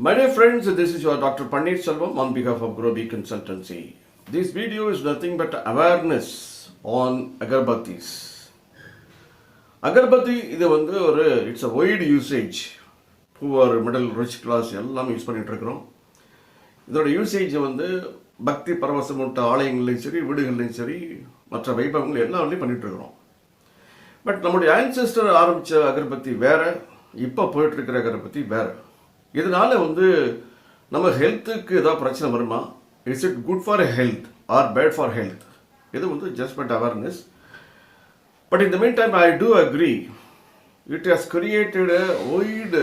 My dear friends, this is your Dr. Pandit Selvam on behalf of Grow Big Consultancy. This video is nothing but awareness on agarbathies. Agarbathy it's a wide usage. Poor, middle, rich class எல்லாம் use பண்ணிட்டு இருக்கிறோம். இதோட usage பக்தி பரவசமூட்ட ஆலயங்களையும் சரி வீடுகள்லையும் சரி மற்ற வைபவங்கள் எல்லாவற்றையும் பண்ணிட்டு இருக்கிறோம். பட் நம்முடைய ஆன்செஸ்டர் ஆரம்பித்த அகர்பத்தி வேற, இப்போ போயிட்டு இருக்கிற அகர்பத்தி வேற. இதனால நம்ம ஹெல்த்துக்கு ஏதாவது பிரச்சனை வருமா? Is it good for health or bad for health? இது just but awareness. But in the mean time I do agree it has created a wide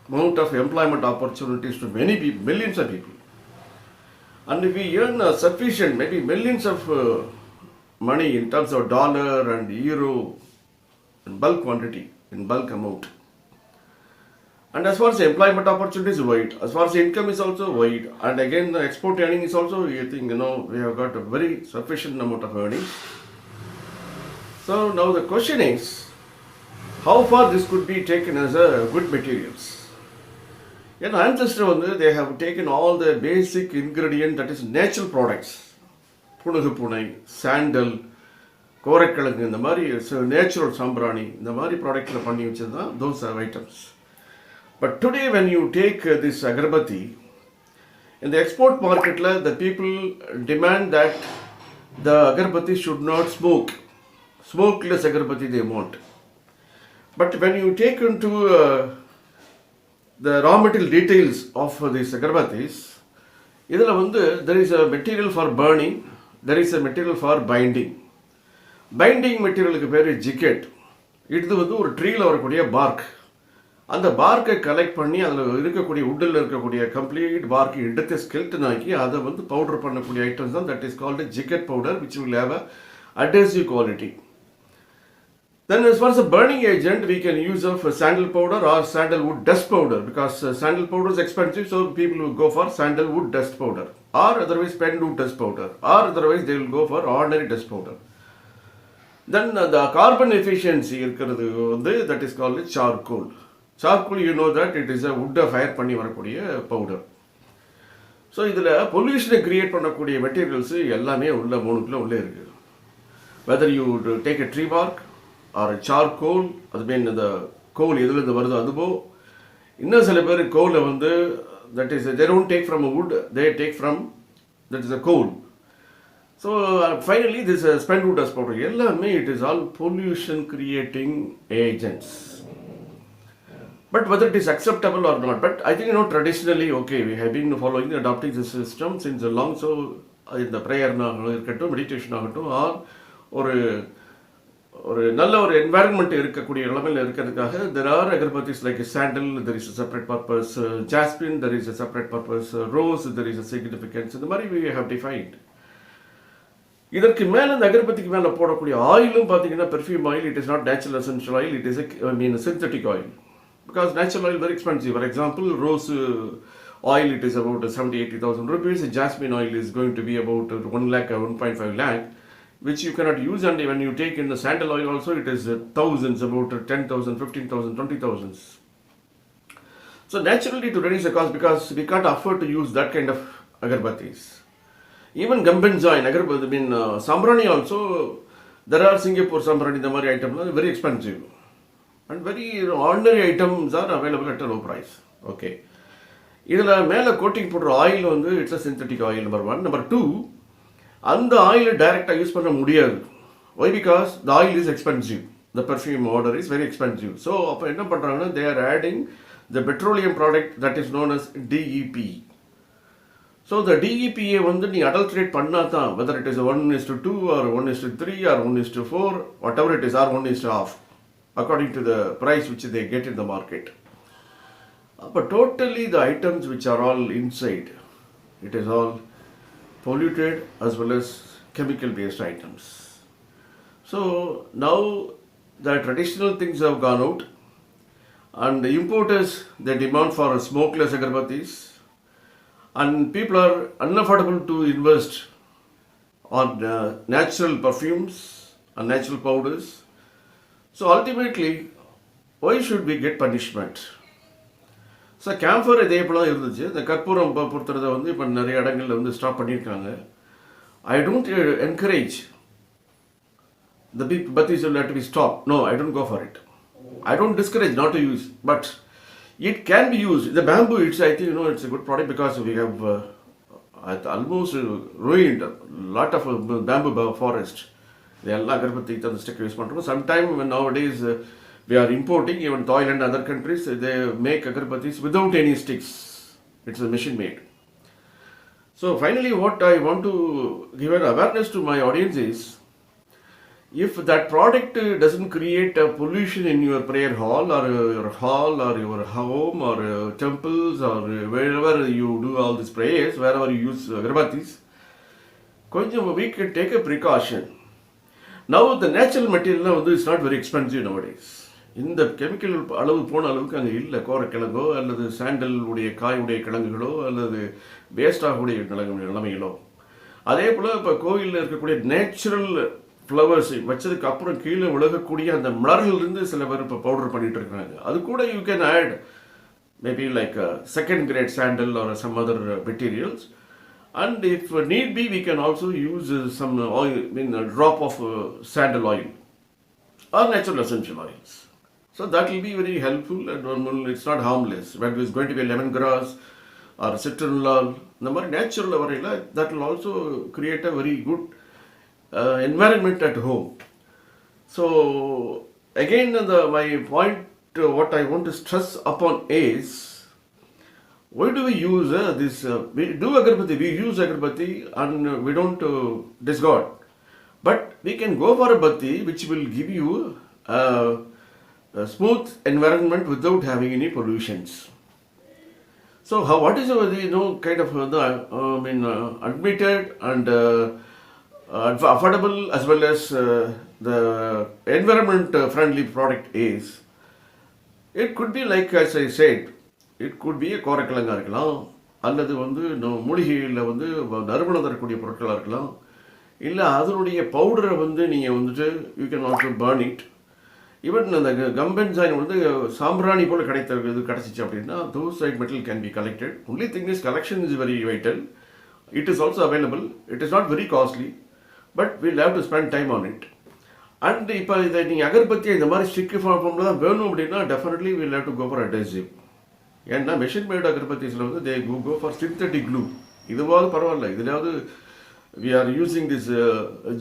amount of employment opportunities to many people, millions of people. And if we earn sufficient, maybe millions of money in terms of dollar and euro in bulk quantity, in bulk amount. And as far as employment opportunities is wide, as far as income is also wide, and again the export earning is also, we have got a very sufficient amount of earnings. So now the question is, how far this could be taken as a good materials? Ancestor they have taken all the basic ingredient, that is natural products, punugu punai, sandal, korakkalangu, இந்த மாதிரி natural sambrani, இந்த மாதிரி productல பண்ணி வச்சது those are items. But today when you take this agarbathy, in the export market the people demand that the agarbathy should not smoke. Smokeless agarbathy they want. But when you take into the raw material details of these agarbathies, there is a material for burning, there is a material for binding. Binding material ku peru jicket. இது ஒரு ட்ரீல வரக்கூடிய bark. அந்த பார்க்கை collect பண்ணி அதில் இருக்கக்கூடிய உட்டில் இருக்கக்கூடிய complete பார்க்கை எடுத்து skeleton ஆக்கி அதை பவுடர் பண்ணக்கூடிய ஐட்டம்ஸ் தான் that is called jigat powder, which will have a adhesive quality. Then as far as a burning agent, we can use of sandal powder or sandalwood dust powder, because sandal powder is expensive, so people will go for sandalwood dust powder, or otherwise penwood dust powder, or otherwise they will go for ordinary dust powder. Then the carbon efficiency that is called charcoal. Charcoal, you know that it is a wood fire பண்ணி வரக்கூடிய powder. So இதில் பொல்யூஷனை create பண்ணக்கூடிய materials எல்லாமே உள்ள 3 kilo உள்ளே இருக்குது. Whether you take a tree bark or charcoal, அது mean இந்த கோல் எதுலேருந்து வருதோ அதுவோ. இன்னும் சில பேர் கோலை that is they don't take from a wood, they take from that is a coal. So finally this spend wood dust powder எல்லாமே it is all pollution creating agents. But whether it is acceptable or not, but I think traditionally, okay, we have been following, adopting this system since long. So in the prayer இருக்கட்டும், meditation ஆகட்டும், ஒரு நல்ல ஒரு environment இருக்கக்கூடிய நிலைமையில் இருக்கிறதுக்காக there are agarbathies like sandal, there is a separate purpose, jasmine, there is a separate purpose, rose, there is a significance. இந்த மாதிரி we have defined. இதற்கு மேலே இந்த அகர்பத்திக்கு மேலே போடக்கூடிய ஆயிலும் பார்த்தீங்கன்னா perfume oil, it is not natural essential oil, it is synthetic oil. Because natural oil is very expensive. For example, rose oil, it is about 70,000-80,000 rupees. Jasmine oil is going to be about 1 lakh or 1.5 lakh, which you cannot use. And when you take in the sandal oil also, it is thousands, about 10,000, 15,000, 20,000. So naturally to reduce the cost, because we can't afford to use that kind of agarbathies. Even gum benzoin, agarbathi, sambrani also, there are Singapore sambrani, the mari items are very expensive. And very ordinary items are available at a low price. Okay. இதில் மேலே coating போடுற oil it's a synthetic oil, number 1. Number 2, அந்த ஆயிலை டைரெக்டாக use பண்ண முடியாது. Why? Because the oil is expensive, the perfume order is very expensive. So அப்போ என்ன பண்ணுறாங்கன்னா, they are adding the petroleum product that is known as DEP. So the DEPயை நீ அடல்ட்ரேட் பண்ணால் தான், whether it is 1:2 or 1:3 or 1:4, whatever it is, or 1:half, according to the price which they get in the market. But totally the items which are all inside, it is all polluted as well as chemical based items. So now the traditional things have gone out, and the importers, they demand for smokeless agarbathies, and people are unaffordable to invest on natural perfumes and natural powders. So ultimately, why should we get punishment? So camphor இதே போல தான் இருந்துச்சு. இந்த கற்பூரம் பொறுத்துறதை வந்து இப்போ நிறைய இடங்களில் வந்து ஸ்டாப் பண்ணியிருக்காங்க. I don't encourage the big bathis will have to be stopped. No, I don't go for it. I don't discourage not to use, but it can be used. The bamboo, it's I think it's a good product because we have almost ruined a lot of bamboo forest. They are agarbathy and stick use பண்ணுறோம். Sometime when nowadays we are importing even Thailand and other countries, they make agarbathis without any sticks. It's a machine made. So finally, what I want to give an awareness to my audience is, if that product doesn't create a pollution in your prayer hall or your home or temples or wherever you do all these prayers, wherever you use agarbathis, we can take a precaution. Now the natural material is not very expensive nowadays. இந்த chemical அளவு போன அளவுக்கு அங்கே இல்லை. கோரக்கிழங்கோ அல்லது sandal உடைய காயுடைய கிழங்குகளோ அல்லது வேஸ்டாகக்கூடிய நிலைமைகளோ. அதே போல் இப்போ கோயிலில் இருக்கக்கூடிய நேச்சுரல் ஃப்ளவர்ஸ் வச்சதுக்கு அப்புறம் கீழே விலகக்கூடிய அந்த மலர்களிலிருந்து சில பேர் இப்போ பவுடர் பண்ணிட்டு இருக்கிறாங்க. அது கூட you can add maybe like second grade sandal or some other materials. And if need be, we can also use some oil, a drop of sandal oil or natural essential oils. So that will be very helpful and it's not harmless. When it's going to be lemongrass or citronellal, natural that will also create a very good environment at home. So again, my point, what I want to stress upon is, why do we use this? We do agarbathy, we use agarbathy and we don't discard. But we can go for a bathi which will give you a smooth environment without having any pollutions. So what is kind of admitted and affordable as well as the environment friendly product is, it could be like as I said, it could be a கோரக்கிழங்காக இருக்கலாம், அல்லது மூலிகையில் நறுமணம் தரக்கூடிய பொருட்களாக இருக்கலாம், இல்லை அதனுடைய பவுடரை நீங்கள் you can also burn it. Even அந்த கம்பென்சாயின் சாம்பிராணி போல் கிடச்சிச்சு அப்படின்னா those side metal can be collected. Only thing is collection is very vital. It is also available. It is not very costly, but we'll have to spend time on it. And இப்போ இதை நீங்கள் அகர்பத்தியை இந்த மாதிரி stick ஃபார்மில் தான் வேணும் அப்படின்னா definitely we'll have to go for adhesive. ஏன்னா மெஷின் மேட் அகர்பத்திஸில் they go for synthetic glue. இதுவாவது பரவாயில்ல, இதுலையாவது we are using this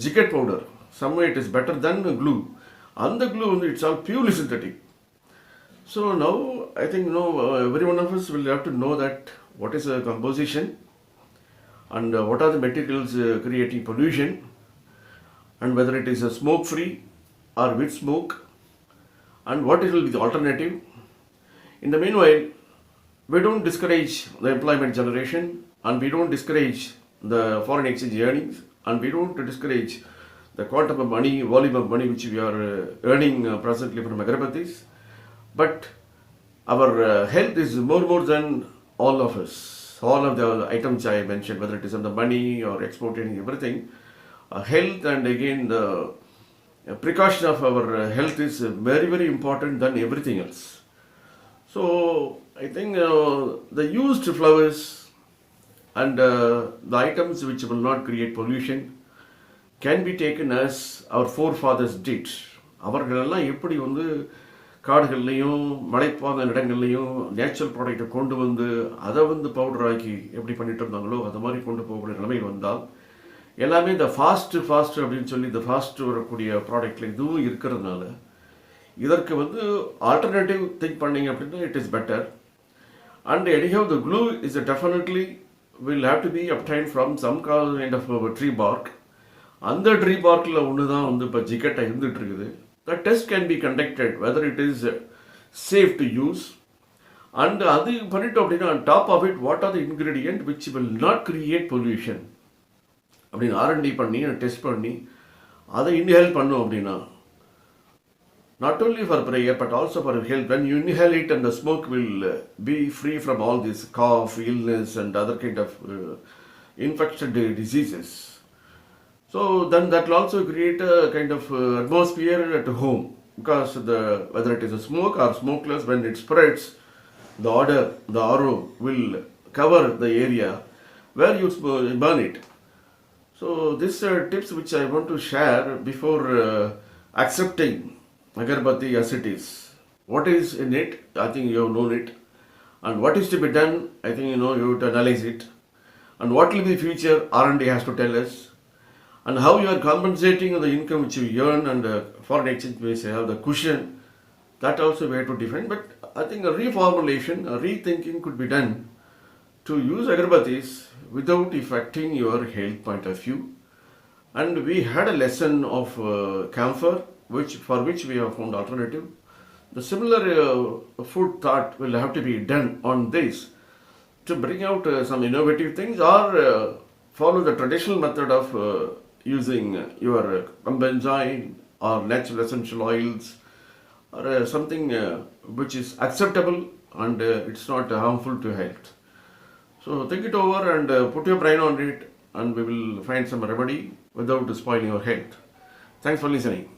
jigget powder. Somewhere it is better than glue. And the glue it's all purely synthetic. So now I think every one of us will have to know that what is a composition and what are the materials creating pollution, and whether it is a smoke free or with smoke, and what will be the alternative. In the meanwhile, we don't discourage the employment generation, and we don't discourage the foreign exchange earnings, and we don't discourage the quantum of money, volume of money which we are earning presently from agarbathies. But our health is more than all of us. All of the items I mentioned, whether it is on the money or exporting, everything, health and again the precaution of our health is very, very important than everything else. So I think the used flowers and the items which will not create pollution can be taken as our forefathers did. அவர்களெல்லாம் எப்படி காடுகள்லையும் மலைப்பாங்க இடங்கள்லையும் natural ப்ராடக்டை கொண்டு அதை powder ஆக்கி எப்படி பண்ணிட்டு இருந்தாங்களோ அது மாதிரி கொண்டு போகக்கூடிய நிலைமையில் வந்தால், எல்லாமே இந்த ஃபாஸ்ட் அப்படின்னு சொல்லி இந்த ஃபாஸ்ட் வரக்கூடிய ப்ராடக்டில் இதுவும் இருக்கிறதுனால இதற்கு ஆல்டர்னேட்டிவ் திங்க் பண்ணிங்க அப்படின்னா it is better. And anyhow the glue is definitely will have to be obtained from some kind of a tree bark. அந்த ட்ரீ பார்க்கில் ஒன்று தான் இப்போ ஜிக்கெட்டாக இருந்துகிட்டு இருக்குது. The test can be conducted whether it is safe to use, and அது பண்ணிட்டோம் அப்படின்னா on top of it what are the ingredient which will not create pollution அப்படின்னு R&D பண்ணி டெஸ்ட் பண்ணி அதை inhale பண்ணோம் அப்படின்னா not only for prayer but also for health. When you inhale it and the smoke will be free from all this cough, illness and other kind of infected diseases. So then that will also create a kind of atmosphere at home, because whether it is a smoke or smokeless, when it spreads, the order, the arrow will cover the area where you burn it. So these are tips which I want to share before accepting agarbathy as it is. What is in it? I think you have known it. And what is to be done? I think you have to analyze it. And what will be future? R&D has to tell us. And how you are compensating the income which you earn, and foreign exchange may have the cushion. That also we have to define. But I think a reformulation, a rethinking could be done to use agarbathies without affecting your health point of view. And we had a lesson of camphor, for which we have found alternative. The similar food thought will have to be done on this to bring out some innovative things, or follow the traditional method of using your benzoin or natural essential oils, or something which is acceptable and it's not harmful to health. So think it over and put your brain on it, and we will find some remedy without spoiling your health. Thanks for listening.